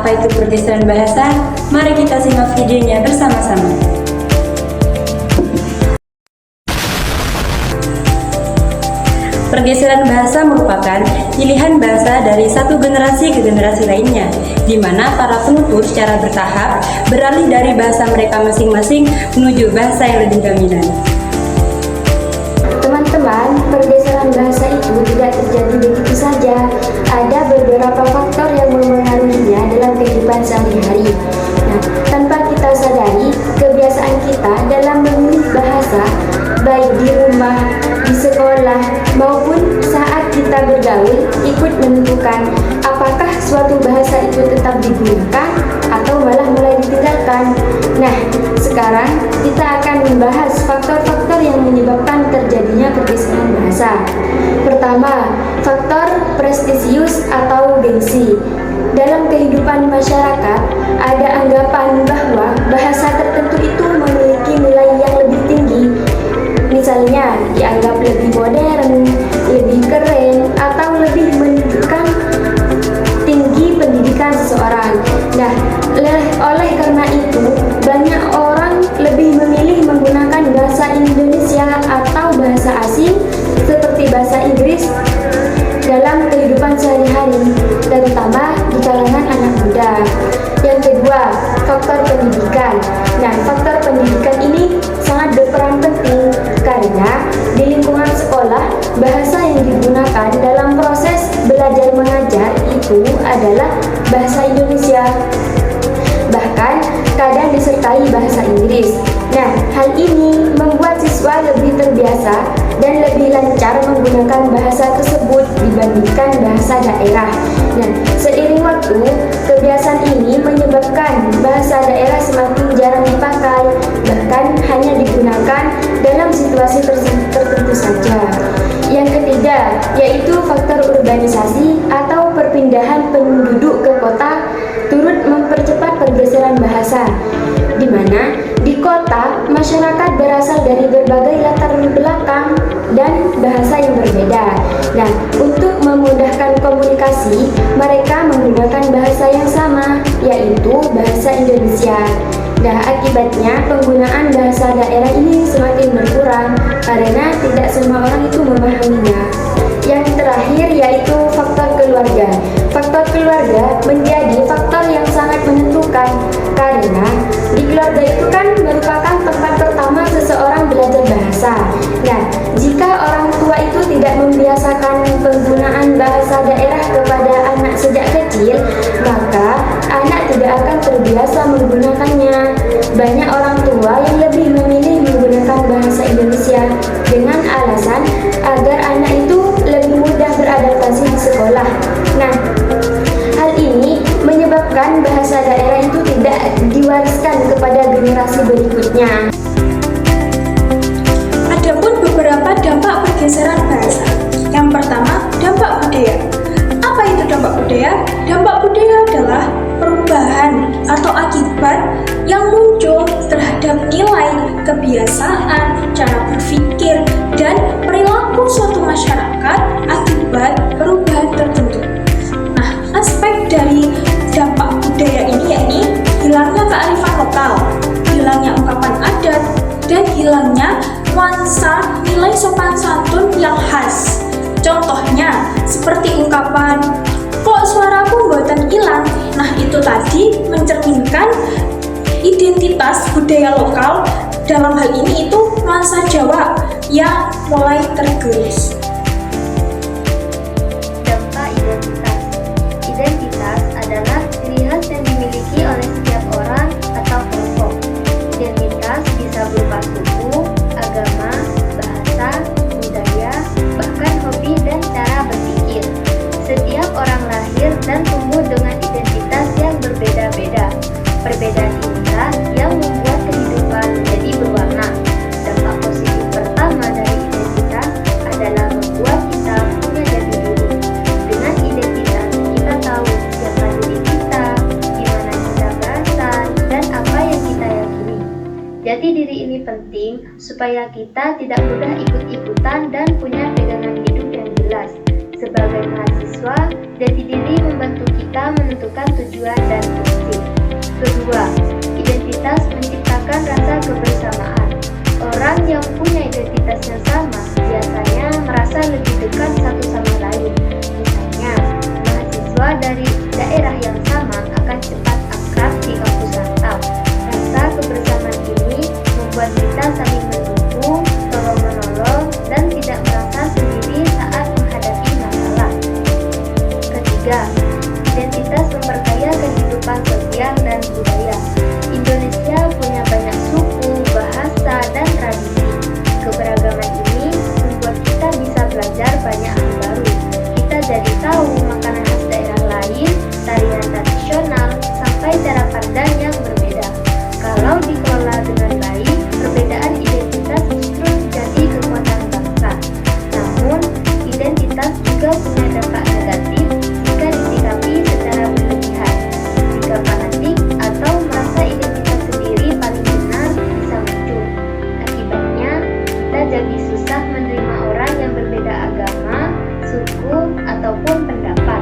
Apa itu pergeseran bahasa? Mari kita simak videonya bersama-sama. Pergeseran bahasa merupakan pilihan bahasa dari satu generasi ke generasi lainnya, di mana para penutur secara bertahap beralih dari bahasa mereka masing-masing menuju bahasa yang lebih dominan. Teman-teman, pergeseran bahasa itu tidak terjadi begitu saja. Ada beberapa faktor yang mempengaruhinya dalam kehidupan sehari-hari. Nah, tanpa kita sadari, kebiasaan kita dalam memilih bahasa, baik di rumah, di sekolah, maupun saat kita bergaul, ikut menentukan apakah suatu bahasa itu tetap digunakan atau malah mulai ditinggalkan. Nah, sekarang kita akan membahas faktor-faktor yang menyebabkan terjadinya pergeseran bahasa. Pertama, faktor prestisius atau gengsi. Dalam kehidupan masyarakat, ada anggapan bahwa bahasa tertentu itu memiliki nilai yang lebih tinggi. Misalnya, dianggap lebih modern, lebih keren, atau lebih menunjukkan tinggi pendidikan seseorang. Nah, oleh karena itu, banyak orang lebih memilih menggunakan bahasa Indonesia atau bahasa asing seperti bahasa Inggris dalam kehidupan sehari-hari, terutama di kalangan anak muda. Yang kedua, faktor pendidikan. Nah, faktor pendidikan ini sangat berperan penting karena di lingkungan sekolah, bahasa yang digunakan dalam proses belajar mengajar itu adalah bahasa Indonesia. Bahkan kadang disertai bahasa Inggris. Nah, hal ini membuat siswa lebih terbiasa dan lebih lancar menggunakan bahasa tersebut dibandingkan bahasa daerah. Nah, seiring waktu, kebiasaan ini menyebabkan bahasa daerah semakin jarang dipakai, bahkan hanya digunakan dalam situasi tertentu saja. Yang ketiga, yaitu faktor urbanisasi atau perpindahan penduduk ke kota turut mempercepat pergeseran bahasa, di mana di kota masyarakat berasal dari berbagai latar belakang dan bahasa yang berbeda. Nah, untuk memudahkan komunikasi, mereka menggunakan bahasa yang sama, yaitu bahasa Indonesia. Nah, akibatnya penggunaan bahasa daerah ini semakin berkurang karena tidak semua orang itu memahaminya. Yang terakhir yaitu faktor keluarga. Faktor keluarga menjadi faktor yang sangat menentukan karena di keluarga itu kan merupakan tempat pertama seseorang belajar bahasa. Nah, jika orang tua itu tidak membiasakan penggunaan bahasa daerah kepada anak sejak kecil, maka anak tidak akan terbiasa menggunakannya. Banyak orang tua yang lebih memilih menggunakan bahasa Indonesia dengan alasan agar anak itu lebih mudah beradaptasi di sekolah. Nah, hal ini menyebabkan bahasa daerah itu tidak diwariskan kepada generasi berikutnya. Adapun beberapa dampak pergeseran bahasa. Yang pertama, dampak budaya. Apa itu dampak budaya? Dampak budaya adalah perubahan atau akibat yang muncul terhadap nilai, kebiasaan, cara berpikir, dan perilaku suatu masyarakat akibat perubahan tertentu. Nah, aspek dari dampak budaya ini yakni hilangnya kearifan lokal, hilangnya ungkapan adat, dan hilangnya nuansa nilai sopan santun yang khas. Contohnya, seperti ungkapan, kok suaraku mboten hilang. Nah, itu tadi mencerminkan identitas budaya lokal, dalam hal ini itu nuansa Jawa yang mulai tergerus. Dampak identitas. Identitas adalah ciri khas yang dimiliki oleh setiap orang atau kelompok. Identitas bisa berupa suku, agama, bahasa, budaya, bahkan hobi dan cara berpikir. Setiap orang lahir dan tumbuh dengan identitas yang berbeda-beda. Perbedaan inilah yang membuat kehidupan menjadi berwarna. Dampak positif pertama dari identitas adalah membuat kita punya jati diri. Dengan identitas, kita tahu siapa diri kita, di mana kita berasal, dan apa yang kita yakini. Jati diri ini penting supaya kita tidak mudah ikut-ikutan dan punya pegangan hidup yang jelas. Sebagai mahasiswa, jati diri membantu kita kita menentukan tujuan dan fungsi. Kedua, identitas menciptakan rasa kebersamaan. Orang yang punya identitas yang sama biasanya merasa lebih dekat satu sama lain. Misalnya, mahasiswa dari daerah yang sama akan cepat akrab di kampus rantau. Rasa kebersamaan ini membuat kita saling mendukung, tolong-menolong, dan tidak merasa sendiri saat menghadapi masalah. Ketiga, identitas memperkaya kehidupan sosial dan budaya. Indonesia punya banyak suku, bahasa, dan tradisi. Keberagaman ini membuat kita bisa belajar banyak hal baru. Kita jadi tahu makanan khas daerah lain, tarian tradisional, sampai cara pandang yang berbeda. Kalau dikelola dengan baik, perbedaan identitas justru menjadi kekuatan bangsa. Namun, identitas juga punya dampak negatif jika disikapi secara berlebihan. Jika fanatik atau merasa identitas sendiri paling benar bisa muncul. Akibatnya, kita jadi susah menerima orang yang berbeda agama, suku, ataupun pendapat.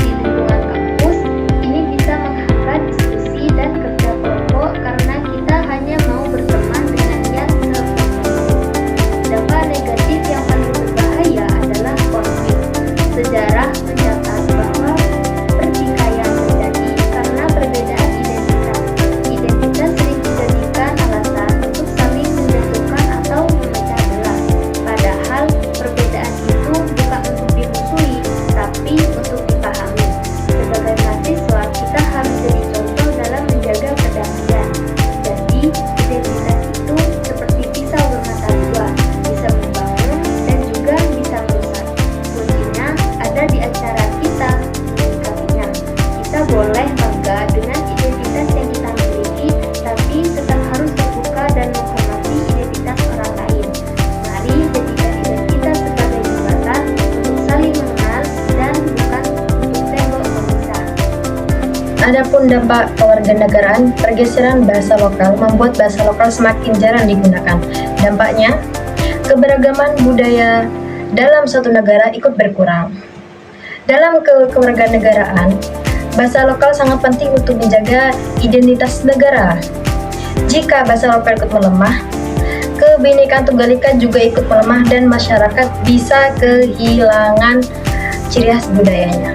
Di lingkungan kampus, ini bisa menghambat diskusi dan kerja kelompok karena kita hanya mau berteman dengan niat tertentu. Dampak negatif yang paling berbahaya adalah konflik. Sejarah mencatat bahwa pertikaian terjadi karena perbedaan identitas. Identitas sering dijadikan alasan untuk saling menjatuhkan atau memecah belah. Padahal perbedaan itu bukan untuk dimusuhi, tapi untuk dipahami. Sebagai mahasiswa, kita harus jadi contoh dalam menjaga perdamaian. Jadi, identitas itu seperti pisau bermata dua, bisa membangun dan juga bisa merusak. Kuncinya ada di acara kita menyikapinya. Kita boleh bangga dengan identitas yang kita miliki, tapi tetap harus terbuka dan menghormati identitas orang lain. Mari jadikan identitas sebagai jembatan untuk saling mengenal dan bukan untuk tembok pemisah. Adapun dampak kewarganegaraan, pergeseran bahasa lokal membuat bahasa lokal semakin jarang digunakan. Dampaknya, keberagaman budaya dalam suatu negara ikut berkurang. Dalam kewarganegaraan, bahasa lokal sangat penting untuk menjaga identitas negara. Jika bahasa lokal ikut melemah, kebinekaan tunggal ika juga ikut melemah dan masyarakat bisa kehilangan ciri khas budayanya.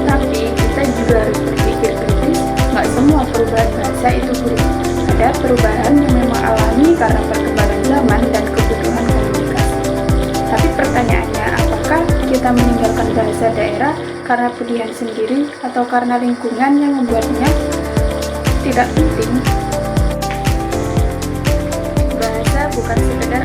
Tapi kita juga harus berpikir kritis, nggak semua perubahan bahasa itu buruk. Ada perubahan yang memang alami karena perkembangan zaman dan kebutuhan komunikasi. Tapi pertanyaannya, apakah kita meninggalkan bahasa daerah karena pilihan sendiri atau karena lingkungan yang membuatnya tidak penting? Bahasa bukan sekedar